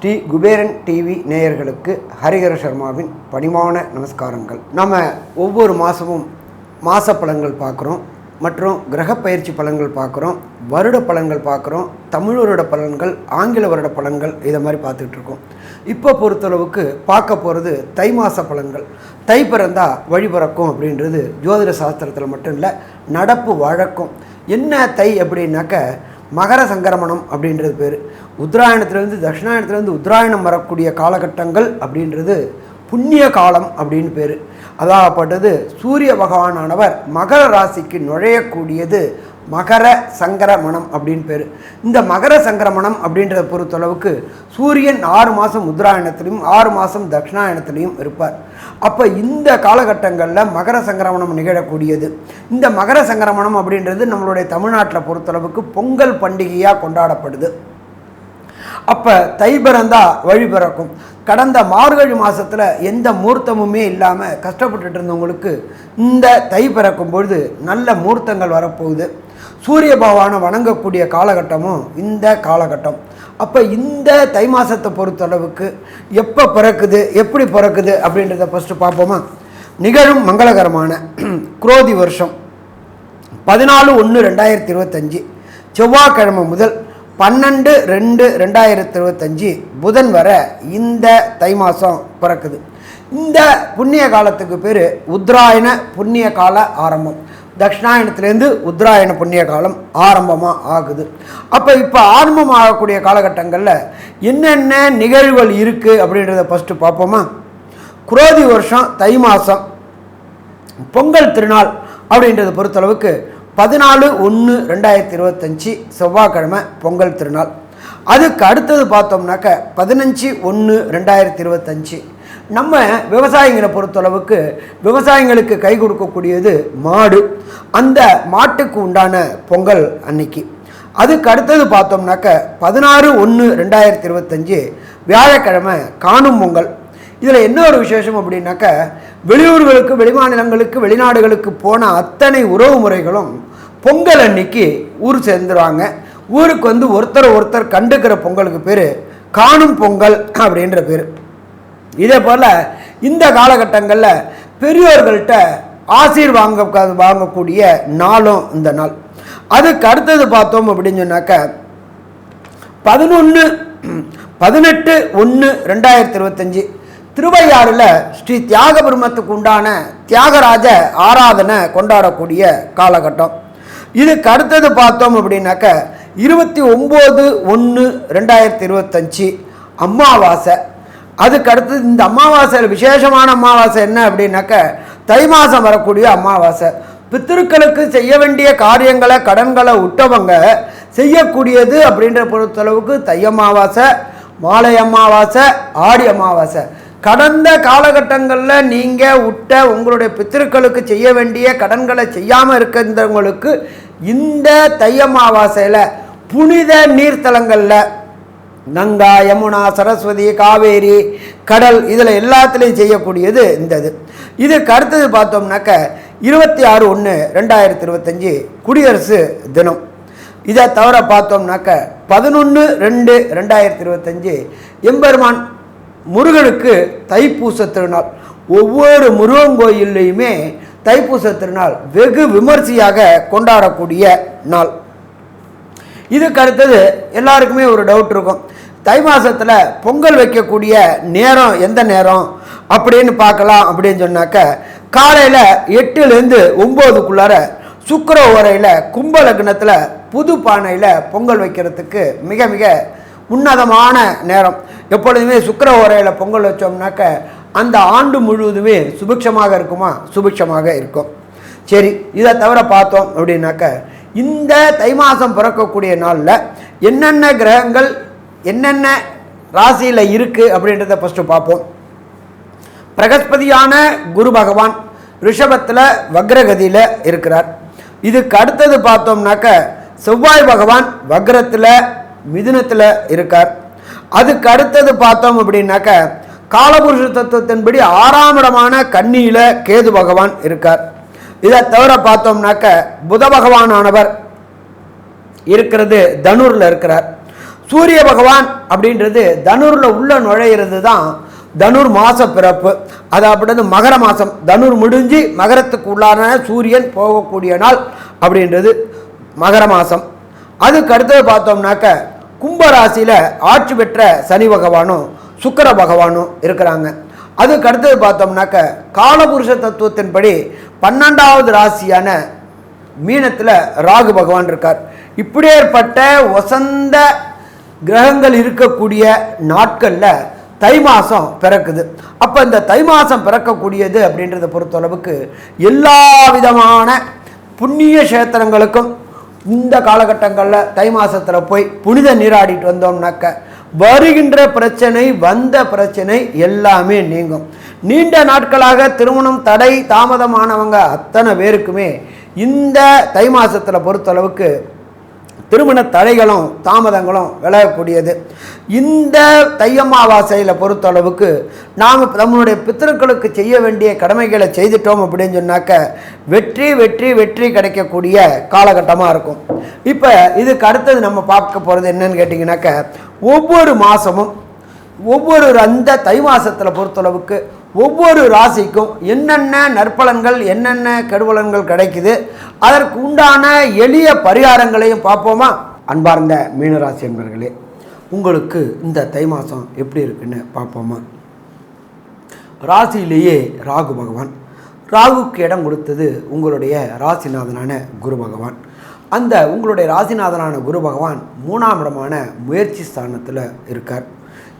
Sri Kuberan TV நேயர்களுக்கு ஹரிஹர சர்மாவின் பணிவான நமஸ்காரங்கள். நம்ம ஒவ்வொரு மாதமும் மாத பலன்கள் பார்க்குறோம், மற்றும் கிரக பயிற்சி பலன்கள் பார்க்குறோம், வருட பலன்கள் பார்க்குறோம், தமிழ் வருட பலன்கள், ஆங்கில வருட பலன்கள், இதை மாதிரி பார்த்துக்கிட்டு இருக்கோம். இப்போ பொறுத்தளவுக்கு பார்க்க போகிறது தை மாத பலன்கள். தை பிறந்தா வழி பிறக்கும் அப்படின்றது ஜோதிட சாஸ்திரத்தில் மட்டும் இல்லை, நடப்பு வழக்கம். என்ன தை அப்படின்னாக்க மகர சங்கரமணம் அப்படின்றது பேர். உத்தராயணத்துலேருந்து தட்சிணாயணத்துலேருந்து உத்தராயணம் வரக்கூடிய காலகட்டங்கள் அப்படின்றது புண்ணிய காலம் அப்படின்னு பேர். அதாகப்பட்டது சூரிய பகவானானவர் மகர ராசிக்கு நுழையக்கூடியது மகர சங்கரமணம் அப்படின்னு பேர். இந்த மகர சங்கரமணம் அப்படின்றத பொறுத்தளவுக்கு சூரியன் 6 மாதம் உத்தராயணத்துலேயும் 6 மாதம் தட்சிணாயணத்துலேயும் இருப்பார். அப்போ இந்த காலகட்டங்களில் மகர சங்கரமணம் நிகழக்கூடியது. இந்த மகர சங்கரமணம் அப்படின்றது நம்மளுடைய தமிழ்நாட்டில் பொறுத்தளவுக்கு பொங்கல் பண்டிகையாக கொண்டாடப்படுது. அப்போ தை பிறந்தா வழி பிறக்கும். கடந்த மார்கழி மாதத்தில் எந்த மூர்த்தமுமே இல்லாமல் கஷ்டப்பட்டுட்டு இருந்தவங்களுக்கு இந்த தை பிறக்கும் பொழுது நல்ல மூர்த்தங்கள் வரப்போகுது. சூரிய பகவானை வணங்கக்கூடிய காலகட்டமும் இந்த காலகட்டம். அப்போ இந்த தை மாதத்தை பொறுத்தளவுக்கு எப்போ பிறக்குது, எப்படி பிறக்குது அப்படின்றத ஃபஸ்ட்டு பார்ப்போமா. நிகழும் மங்களகரமான குரோதி வருஷம் 14/1/2025 செவ்வாய்க்கிழமை முதல் 12/2/2025 புதன் வர இந்த தை மாதம் பிறக்குது. இந்த புண்ணிய காலத்துக்கு பேர் உத்தராயண புண்ணிய கால ஆரம்பம். தட்சிணாயணத்துலேருந்து உத்தராயண புண்ணிய காலம் ஆரம்பமாக ஆகுது. அப்போ இப்போ ஆரம்பம் ஆகக்கூடிய காலகட்டங்களில் என்னென்ன நிகழ்வுகள் இருக்குது அப்படின்றத ஃபஸ்ட்டு பார்ப்போமா. குரோதி வருஷம் தை மாதம் பொங்கல் திருநாள் அப்படின்றத பொறுத்தளவுக்கு 14/1/2025 செவ்வாய்க்கிழமை பொங்கல் திருநாள். அதுக்கு அடுத்தது பார்த்தோம்னாக்க 15/1/2025 நம்ம விவசாயிகளை பொறுத்தளவுக்கு விவசாயிகளுக்கு கை கொடுக்கக்கூடியது மாடு. அந்த மாட்டுக்கு உண்டான பொங்கல் அன்னைக்கு. அதுக்கு அடுத்தது பார்த்தோம்னாக்க 16/1/2025 வியாழக்கிழமை காணும் பொங்கல். இதில் என்ன ஒரு விசேஷம் அப்படின்னாக்க வெளியூர்களுக்கு, வெளிமாநிலங்களுக்கு, வெளிநாடுகளுக்கு போன அத்தனை உறவு முறைகளும் பொங்கல் அன்னைக்கு ஊர் சேர்ந்துருவாங்க. ஊருக்கு வந்து ஒருத்தர் கண்டுக்கிற பொங்கலுக்கு பேர் காணும் பொங்கல் அப்படின்ற பேர். இதே போல் இந்த காலகட்டங்களில் பெரியோர்கள்ட்ட ஆசீர் வாங்கக்கூடிய நாளும் இந்த நாள். அதுக்கு அடுத்தது பார்த்தோம் அப்படின்னு சொன்னாக்க 18/1/2025 திருவையாறில் ஸ்ரீ தியாக பிரம்மத்துக்கு உண்டான தியாகராஜ ஆராதனை கொண்டாடக்கூடிய காலகட்டம். இதுக்கு அடுத்தது பார்த்தோம் அப்படின்னாக்க 29/1/2025 அமாவாசை. அதுக்கு அடுத்தது இந்த அமாவாசையில் விசேஷமான அமாவாசை என்ன அப்படின்னாக்க தை மாதம் வரக்கூடிய அமாவாசை. பித்திருக்களுக்கு செய்ய வேண்டிய காரியங்களை, கடன்களை விட்டவங்க செய்யக்கூடியது அப்படின்ற பொறுத்தளவுக்கு தை அமாவாசை, மாலை அமாவாசை, ஆடி அமாவாசை. கடந்த காலகட்டங்களில் நீங்கள் விட்ட உங்களுடைய பித்திருக்களுக்கு செய்ய வேண்டிய கடன்களை செய்யாமல் இருக்கிறவங்களுக்கு இந்த தை அமாவாசையில் புனித நீர்த்தலங்களில் கங்கா, யமுனா, சரஸ்வதி, காவேரி, கடல், இதில் எல்லாத்துலேயும் செய்யக்கூடியது இந்த இது. இதுக்கு அடுத்தது பார்த்தோம்னாக்க 26/1/2025 குடியரசு தினம். இதை தவிர பார்த்தோம்னாக்க 11/2/2025 எம்பெருமான் முருகனுக்கு தைப்பூச திருநாள். ஒவ்வொரு முருகன் கோயில்லையுமே தைப்பூச திருநாள் வெகு விமர்சையாக கொண்டாடக்கூடிய நாள். இதுக்கு அடுத்தது எல்லாருக்குமே ஒரு டவுட் இருக்கும், தை மாதத்தில் பொங்கல் வைக்கக்கூடிய நேரம் எந்த நேரம் அப்படின்னு பார்க்கலாம். அப்படின்னு சொன்னாக்க காலையில் 8லேருந்து 9க்குள்ளார சுக்கிர ஓரையில் கும்ப லக்னத்தில் புது பானையில் பொங்கல் வைக்கிறதுக்கு மிக மிக உன்னதமான நேரம். எப்பொழுதுமே சுக்கிர ஓரையில் பொங்கல் வச்சோம்னாக்க அந்த ஆண்டு முழுவதுமே சுபிக்ஷமாக இருக்குமா? சுபிக்ஷமாக இருக்கும். சரி, இதை தவிர பார்த்தோம் அப்படின்னாக்க இந்த தை மாதம் பிறக்கக்கூடிய நாளில் என்னென்ன கிரகங்கள் என்னென்ன ராசியில் இருக்குது அப்படின்றத ஃபஸ்ட்டு பார்ப்போம். பிரகஸ்பதியான குரு பகவான் ரிஷபத்தில் வக்ரகதியில் இருக்கிறார். இதுக்கு அடுத்தது பார்த்தோம்னாக்க செவ்வாய் பகவான் வக்ரத்தில் மிதுனத்தில் இருக்கார். அதுக்கு அடுத்தது பார்த்தோம் அப்படின்னாக்க காலபுருஷ தத்துவத்தின்படி 6ஆம் இடமான கன்னியில் கேது பகவான் இருக்கார். இதை தவிர பார்த்தோம்னாக்க புத பகவானானவர் இருக்கிறது தனுரில் இருக்கிறார். சூரிய பகவான் அப்படின்றது தனுரில் உள்ள நுழையிறது தான் தனுர் மாச பிறப்பு. அதாவது மகர மாதம் தனுர் முடிஞ்சு மகரத்துக்கு உள்ளான சூரியன் போகக்கூடிய நாள் அப்படின்றது மகர மாதம். அதுக்கு அடுத்தது பார்த்தோம்னாக்க கும்பராசியில் ஆட்சி பெற்ற சனி பகவானும் சுக்கிர பகவானும் இருக்கிறாங்க. அதுக்கு அடுத்தது பார்த்தோம்னாக்க காலபுருஷ தத்துவத்தின்படி 12வது ராசியான மீனத்தில் ராகு பகவான் இருக்கார். இப்படியேற்பட்ட வசந்த கிரகங்கள் இருக்கக்கூடிய நாட்களில் தை மாதம் பிறக்குது. அப்போ இந்த தை மாதம் பிறக்கக்கூடியது அப்படின்றத பொறுத்தளவுக்கு எல்லா விதமான புண்ணிய கஷேத்திரங்களுக்கும் இந்த காலகட்டங்களில் தை மாதத்தில் போய் புனித நீராடிட்டு வந்தோம்னாக்க வருகின்ற பிரச்சனை வந்த பிரச்சனை எல்லாமே நீங்கும். நீண்ட நாட்களாக திருமணம் தடை தாமதமானவங்க அத்தனை பேருக்குமே இந்த தை மாதத்தில் பொறுத்தளவுக்கு திருமண தடைகளும் தாமதங்களும் விலகக்கூடியது. இந்த தை அமாவாசையில் பொறுத்தளவுக்கு நாம் நம்மளுடைய பித்திருக்களுக்கு செய்ய வேண்டிய கடமைகளை செய்துட்டோம் அப்படின்னு சொன்னாக்க வெற்றி வெற்றி வெற்றி கிடைக்கக்கூடிய காலகட்டமாக இருக்கும். இப்போ இதுக்கு அடுத்தது நம்ம பார்க்க போகிறது என்னன்னு கேட்டிங்கனாக்க ஒவ்வொரு மாதமும் ஒவ்வொரு அந்த தை மாதத்தில் பொறுத்தளவுக்கு ஒவ்வொரு ராசிக்கும் என்னென்ன நற்பலன்கள் என்னென்ன கெடுபலன்கள் கிடைக்குது, அதற்கு உண்டான எளிய பரிகாரங்களையும் பார்ப்போமா? அன்பார்ந்த மீனராசி என்பர்களே, உங்களுக்கு இந்த தை மாதம் எப்படி இருக்குன்னு பார்ப்போமா? ராசியிலேயே ராகு பகவான், ராகுக்கு இடம் கொடுத்தது உங்களுடைய ராசிநாதனான குரு பகவான். அந்த உங்களுடைய ராசிநாதனான குரு பகவான் 3ஆம் இடமான முயற்சி ஸ்தானத்தில் இருக்கார்.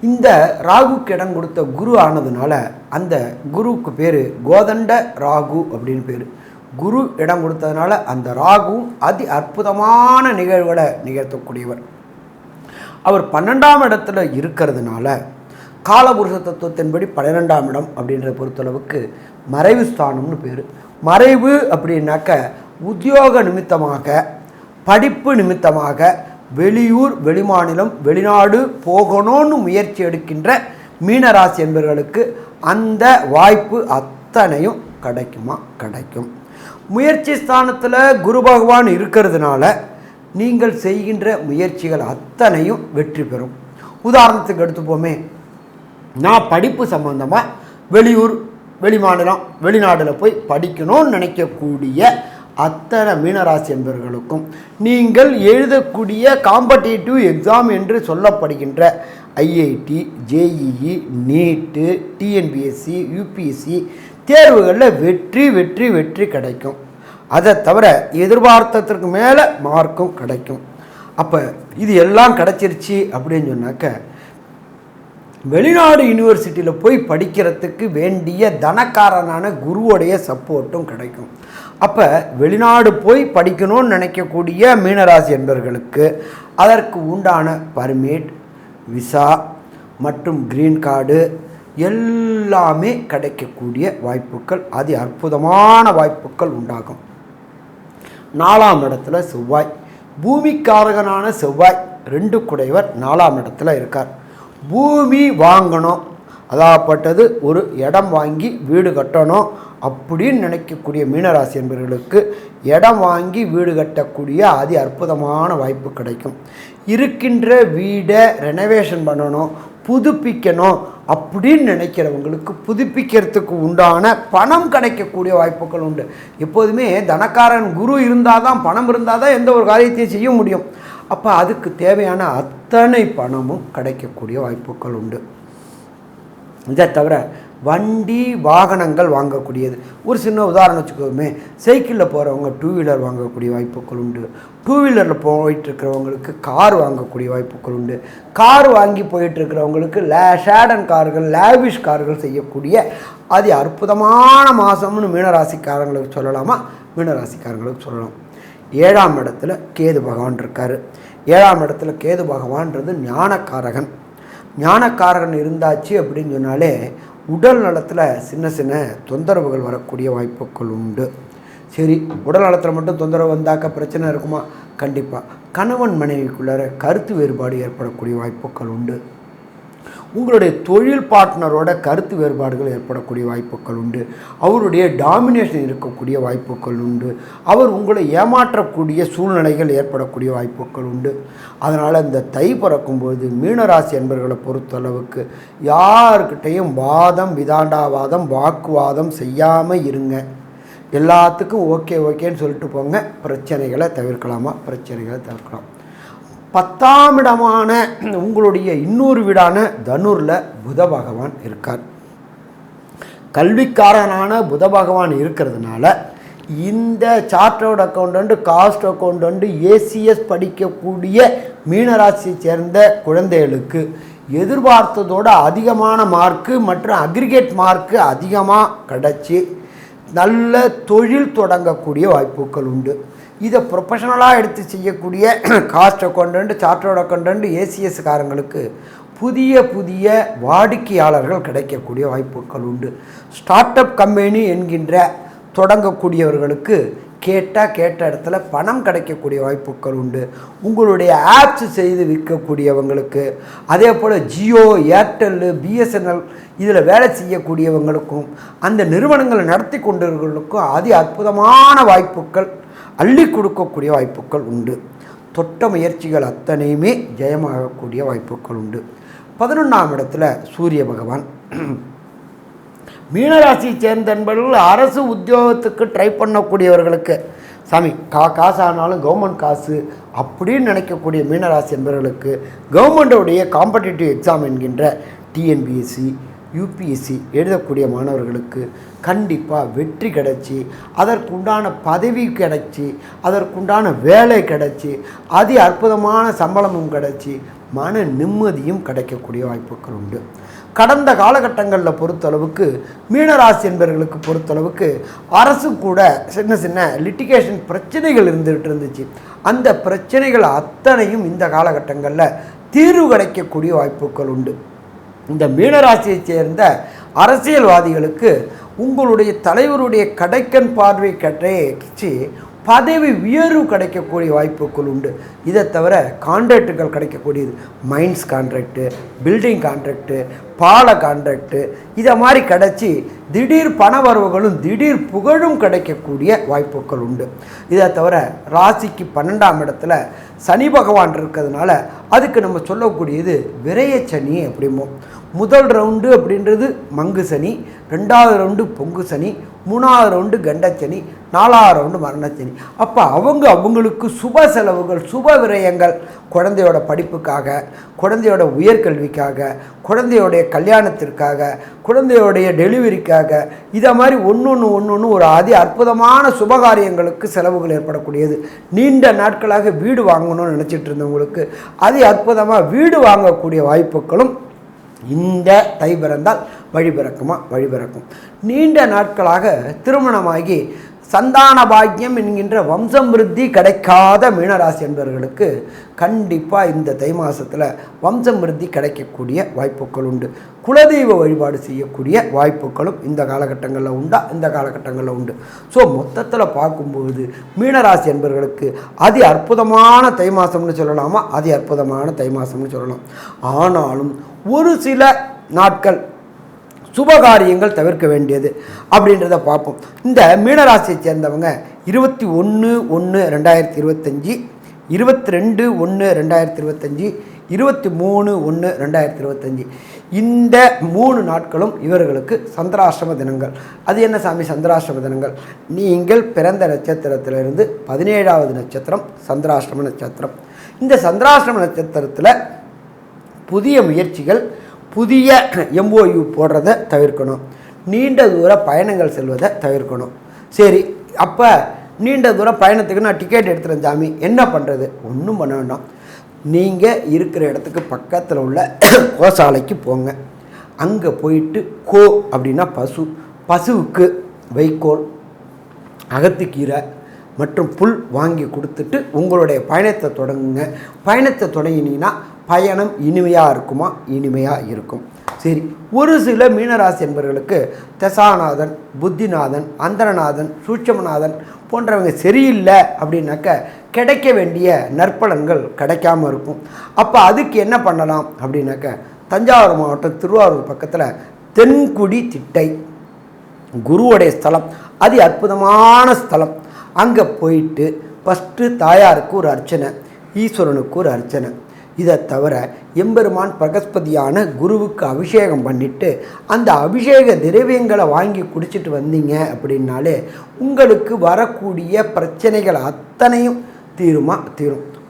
இந்த ராகுக்கு இடம் கொடுத்த குரு ஆனதுனால அந்த குருவுக்கு பேர் கோதண்ட ராகு அப்படின்னு பேர். குரு இடம் கொடுத்ததுனால அந்த ராகு அதி அற்புதமான நிகழ்வுகளை நிகழ்த்தக்கூடியவர். அவர் 12ஆம் இடத்துல இருக்கிறதுனால காலபுருஷ தத்துவத்தின்படி 12ஆம் இடம் அப்படின்றத பொறுத்தளவுக்கு மறைவு ஸ்தானம்னு பேர். மறைவு அப்படின்னாக்க உத்தியோக நிமித்தமாக படிப்பு நிமித்தமாக வெளியூர் வெளிமாநிலம் வெளிநாடு போகணும்னு முயற்சி எடுக்கின்ற மீனராசி என்பவர்களுக்கு அந்த வாய்ப்பு அத்தனையும் கிடைக்குமா? கிடைக்கும். முயற்சி ஸ்தானத்தில் குரு பகவான் இருக்கிறதுனால நீங்கள் செய்கின்ற முயற்சிகள் அத்தனையும் வெற்றி பெறும். உதாரணத்துக்கு எடுத்துப்போமே, நான் படிப்பு சம்பந்தமாக வெளியூர் வெளிமாநிலம் வெளிநாட்டில் போய் படிக்கணும்னு நினைக்கக்கூடிய அத்தனை மீனராசி என்பவர்களுக்கும் நீங்கள் எழுதக்கூடிய காம்படிட்டிவ் எக்ஸாம் என்று சொல்லப்படுகின்ற ஐஐடி, ஜேஇஇ, நீட்டு, டிஎன்பிஎஸ்சி, யூபிஎஸ்சி தேர்வுகளில் வெற்றி வெற்றி வெற்றி கிடைக்கும். அதை தவிர எதிர்பார்த்ததற்கு மேலே மார்க்கும் கிடைக்கும். அப்போ இது எல்லாம் கிடைச்சிருச்சு அப்படின்னு சொன்னாக்க வெளிநாடு யூனிவர்சிட்டியில் போய் படிக்கிறதுக்கு வேண்டிய தனக்காரனான குருவோடைய சப்போர்ட்டும் கிடைக்கும். அப்போ வெளிநாடு போய் படிக்கணும்னு நினைக்கக்கூடிய மீனராசி என்பவர்களுக்கு அதற்கு உண்டான பர்மிட், விசா மற்றும் க்ரீன் கார்டு எல்லாமே கிடைக்கக்கூடிய வாய்ப்புகள், அதி அற்புதமான வாய்ப்புகள் உண்டாகும். 4ஆம் இடத்துல செவ்வாய், பூமிக்காரகனான செவ்வாய் 2 குடைவர் 4ஆம் இடத்துல இருக்கார். பூமி வாங்கணும், அதாகப்பட்டது ஒரு இடம் வாங்கி வீடு கட்டணும் அப்படின்னு நினைக்கக்கூடிய மீனராசி என்பவர்களுக்கு இடம் வாங்கி வீடு கட்டக்கூடிய அதி அற்புதமான வாய்ப்பு கிடைக்கும். இருக்கின்ற வீடை ரெனோவேஷன் பண்ணணும், புதுப்பிக்கணும் அப்படின்னு நினைக்கிறவங்களுக்கு புதுப்பிக்கிறதுக்கு உண்டான பணம் கிடைக்கக்கூடிய வாய்ப்புகள் உண்டு. எப்போதுமே தனக்காரன் குரு இருந்தால் தான், பணம் இருந்தால் தான் எந்த ஒரு காரியத்தையும் செய்ய முடியும். அப்போ அதுக்கு தேவையான அத்தனை பணமும் கிடைக்கக்கூடிய வாய்ப்புகள் உண்டு. இதை தவிர வண்டி வாகனங்கள் வாங்கக்கூடியது, ஒரு சின்ன உதாரணம் வச்சுக்கோமே, சைக்கிளில் போகிறவங்க 2 வீலர் வாங்கக்கூடிய வாய்ப்புகள் உண்டு. 2 வீலரில் போயிட்டுருக்கிறவங்களுக்கு கார் வாங்கக்கூடிய வாய்ப்புகள் உண்டு. கார் வாங்கி போயிட்டுருக்கிறவங்களுக்கு ஷேடன் கார்கள், லேவிஷ் கார்கள் செய்யக்கூடிய அது அற்புதமான மாதம்னு மீனராசிக்காரங்களுக்கு சொல்லலாமா? மீனராசிக்காரங்களுக்கு சொல்லலாம். 7ஆம் இடத்துல கேது பகவான் இருக்கார். 7ஆம் இடத்துல கேது பகவான்றது ஞானக்காரகன். ஞானக்காரகன் இருந்தாச்சு அப்படின்னு சொன்னாலே உடல் நலத்தில் சின்ன சின்ன தொந்தரவுகள் வரக்கூடிய வாய்ப்புகள் உண்டு. சரி, உடல் நலத்தில் மட்டும் தொந்தரவு வந்தாக்க பிரச்சனை இருக்குமா? கண்டிப்பாக. கணவன் மனைவிக்குள்ளார கருத்து வேறுபாடு ஏற்படக்கூடிய வாய்ப்புகள் உண்டு. உங்களுடைய தொழில் பார்ட்னரோட கருத்து வேறுபாடுகள் ஏற்படக்கூடிய வாய்ப்புகள் உண்டு. அவருடைய டாமினேஷன் இருக்கக்கூடிய வாய்ப்புகள் உண்டு. அவர் உங்களை ஏமாற்றக்கூடிய சூழ்நிலைகள் ஏற்படக்கூடிய வாய்ப்புகள் உண்டு. அதனால் இந்த தை பிறக்கும்போது மீனராசி என்பவர்களை பொறுத்தளவுக்கு யாருக்கிட்டையும் வாதம் விதாண்டாவாதம் வாக்குவாதம் செய்யாமல் இருங்க. எல்லாத்துக்கும் ஓகேன்னு சொல்லிட்டு போங்க. பிரச்சனைகளை தவிர்க்கலாமா? பிரச்சனைகளை தவிர்க்கலாம். 10ஆம் இடமான உங்களுடைய இன்னொரு வீடான தனுரில் புத பகவான் இருக்கார். கல்விக்காரனான புத பகவான் இருக்கிறதுனால இந்த chartered accountant, cost accountant, ACS படிக்கக்கூடிய மீனராசியை சேர்ந்த குழந்தைகளுக்கு எதிர்பார்த்ததோட அதிகமான மார்க்கு மற்றும் அக்ரிகேட் மார்க்கு அதிகமாக கிடச்சி நல்ல தொழில் தொடங்கக்கூடிய வாய்ப்புகள் உண்டு. இதை ப்ரொஃபஷனலாக எடுத்து செய்யக்கூடிய cost accountant, chartered accountant, ACS காரங்களுக்கு புதிய வாடிக்கையாளர்கள் கிடைக்கக்கூடிய வாய்ப்புகள் உண்டு. ஸ்டார்ட் அப் கம்பெனி என்கின்ற தொடங்கக்கூடியவர்களுக்கு கேட்ட இடத்துல பணம் கிடைக்கக்கூடிய வாய்ப்புகள் உண்டு. உங்களுடைய ஆப்ஸ் செய்து விற்கக்கூடியவங்களுக்கு, அதே போல் ஜியோ, ஏர்டெல், பிஎஸ்என்எல் இதில் வேலை செய்யக்கூடியவங்களுக்கும் அந்த நிறுவனங்களை நடத்தி கொண்டவர்களுக்கும் அதி அற்புதமான வாய்ப்புகள் அள்ளி கொடுக்கக்கூடிய வாய்ப்புகள் உண்டு. தொட்ட முயற்சிகள் அத்தனையுமே ஜெயமாகக்கூடிய வாய்ப்புகள் உண்டு. 11ஆம் இடத்துல சூரிய பகவான். மீனராசியை சேர்ந்த நண்பர்கள் அரசு உத்தியோகத்துக்கு ட்ரை பண்ணக்கூடியவர்களுக்கு சாமி காசானாலும் கவர்மெண்ட் காசு அப்படின்னு நினைக்கக்கூடிய மீனராசி என்பவர்களுக்கு கவர்மெண்ட்டுடைய காம்படிட்டிவ் எக்ஸாம் என்கின்ற டிஎன்பிஎஸ்சி, யூபிஎஸ்சி எழுதக்கூடிய மாணவர்களுக்கு கண்டிப்பாக வெற்றி கிடைச்சி அதற்குண்டான பதவி கிடைச்சி அதற்குண்டான வேலை கிடைச்சி அதி அற்புதமான சம்பளமும் கிடைச்சி மன நிம்மதியும் கிடைக்கக்கூடிய வாய்ப்புகள் உண்டு. கடந்த காலகட்டங்களில் பொறுத்தளவுக்கு மீனராசி என்பவர்களுக்கு பொறுத்தளவுக்கு அரசு கூட சின்ன லிட்டிகேஷன் பிரச்சனைகள் இருந்துச்சு. அந்த பிரச்சனைகள் அத்தனையும் இந்த காலகட்டங்களில் தீர்வு கிடைக்கக்கூடிய வாய்ப்புகள் உண்டு. இந்த மீனராசியை சேர்ந்த அரசியல்வாதிகளுக்கு உங்களுடைய தலைவருடைய கடைக்கண் பார்வை கட்சி பதவி உயர்வு கிடைக்கக்கூடிய வாய்ப்புகள் உண்டு. இதை தவிர கான்ட்ராக்டுகள் கிடைக்கக்கூடியது, மைன்ஸ் கான்ட்ராக்டு, பில்டிங் கான்ட்ராக்டு, பால கான்ட்ராக்டு இதை மாதிரி கிடச்சி திடீர் பண வரவுகளும் திடீர் புகழும் கிடைக்கக்கூடிய வாய்ப்புகள் உண்டு. இதை தவிர ராசிக்கு 12ஆம் இடத்துல சனி பகவான் இருக்கிறதுனால அதுக்கு நம்ம சொல்லக்கூடியது விரயச்சனி அப்படிமோ. முதல் ரவுண்டு அப்படின்றது மங்கு சனி, 2வது ரவுண்டு பொங்கு சனி, 3வது ரவுண்டு கண்டச்சனி, 4வது ரவுண்டு மரணச்சனி. அப்போ அவங்களுக்கு சுப செலவுகள், சுப விரயங்கள், குழந்தையோட படிப்புக்காக, குழந்தையோட உயர்கல்விக்காக, குழந்தையோடைய கல்யாணத்திற்காக, குழந்தையோடைய டெலிவரிக்காக இதை மாதிரி ஒன்று ஒரு அதி அற்புதமான சுபகாரியங்களுக்கு செலவுகள் ஏற்படக்கூடியது. நீண்ட நாட்களாக வீடு வாங்கணும்னு நினச்சிட்டு இருந்தவங்களுக்கு அதி அற்புதமாக வீடு வாங்கக்கூடிய வாய்ப்புகளும் இந்த தை பிறந்தால் வழி பிறக்கும். நீண்ட நாட்களாக திருமணமாகி சந்தான பாக்கியம் என்கின்ற வம்சம் விருத்தி கிடைக்காத மீனராசி என்பவர்களுக்கு கண்டிப்பாக இந்த தை மாதத்தில் வம்சம் விருத்தி கிடைக்கக்கூடிய வாய்ப்புகள் உண்டு. குலதெய்வ வழிபாடு செய்யக்கூடிய வாய்ப்புகளும் இந்த காலகட்டங்களில் உண்டு. ஸோ மொத்தத்தில் பார்க்கும்போது மீனராசி என்பவர்களுக்கு அதி அற்புதமான தை மாதம்னு சொல்லலாமா? அதி அற்புதமான தை மாதம்னு சொல்லலாம். ஆனாலும் ஒரு சில நாட்கள் சுபகாரியங்கள் தவிர்க்க வேண்டியது அப்படின்றத பார்ப்போம். இந்த மீனராசியை சேர்ந்தவங்க 21/1/2025, 22/1/2025, 23/1/2025 இந்த 3 நாட்களும் இவர்களுக்கு சந்திராஷ்டம தினங்கள். அது என்ன சாமி சந்திராஷ்டம தினங்கள்? நீங்கள் பிறந்த நட்சத்திரத்திலிருந்து 17வது நட்சத்திரம் சந்திராஷ்டம நட்சத்திரம். இந்த சந்திராஷ்டம நட்சத்திரத்தில் புதிய முயற்சிகள், புதிய எம்ஓயு போடுறதை தவிர்க்கணும். நீண்ட தூர பயணங்கள் செல்வதை தவிர்க்கணும். சரி, அப்போ நீண்ட தூர பயணத்துக்கு நான் டிக்கெட் எடுத்துகிறேன் சாமி, என்ன பண்ணுறது? ஒன்றும் பண்ண வேண்டாம். நீங்கள் இருக்கிற இடத்துக்கு பக்கத்தில் உள்ள கோசாலைக்கு போங்க. அங்கே போயிட்டு அப்படின்னா பசுவுக்கு வைக்கோல், அகத்திக்கீரை மற்றும் புல் வாங்கி கொடுத்துட்டு உங்களுடைய பயணத்தை தொடங்குங்க. பயணத்தை தொடங்கினீங்கன்னா பயணம் இனிமையாக இருக்குமா? இனிமையாக இருக்கும். சரி, ஒரு சில மீனராசி என்பவர்களுக்கு தசாநாதன், புத்திநாதன், அந்தரநாதன், சூட்சமநாதன் போன்றவங்க சரியில்லை அப்படின்னாக்க கிடைக்க வேண்டிய நற்பலன்கள் கிடைக்காமல் இருக்கும். அப்போ அதுக்கு என்ன பண்ணலாம் அப்படின்னாக்க தஞ்சாவூர் மாவட்டம் திருவாரூர் பக்கத்தில் தென்குடி திட்டை குருவுடைய ஸ்தலம், அதி அற்புதமான ஸ்தலம். அங்கே போயிட்டு ஃபஸ்ட்டு தாயாருக்கு ஒரு அர்ச்சனை, ஈஸ்வரனுக்கு ஒரு அர்ச்சனை. இதை தவிர எம்பெருமான் பிரகஸ்பதியான குருவுக்கு அபிஷேகம் பண்ணிவிட்டு அந்த அபிஷேக திரவியங்களை வாங்கி குடிச்சிட்டு வந்தீங்க அப்படின்னாலே உங்களுக்கு வரக்கூடிய பிரச்சனைகள் அத்தனையும் தீரும்.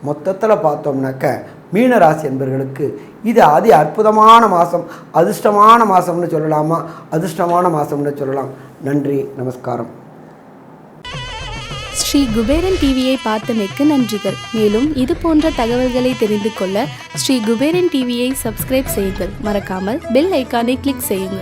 மொத்தத்தில் பார்த்தோம்னாக்க மீனராசி என்பவர்களுக்கு இது அதி அற்புதமான மாதம், அதிர்ஷ்டமான மாதம்னு சொல்லலாமா, அதிர்ஷ்டமான மாதம்னு சொல்லலாம். நன்றி, நமஸ்காரம். ஸ்ரீ குபேரன் டிவியை பார்த்தமைக்கு நன்றிகள். மேலும் இது போன்ற தகவல்களை தெரிந்து கொள்ள ஸ்ரீ குபேரன் டிவியை சப்ஸ்கிரைப் செய்யுங்கள். மறக்காமல் பெல் ஐக்கானை கிளிக் செய்யுங்கள்.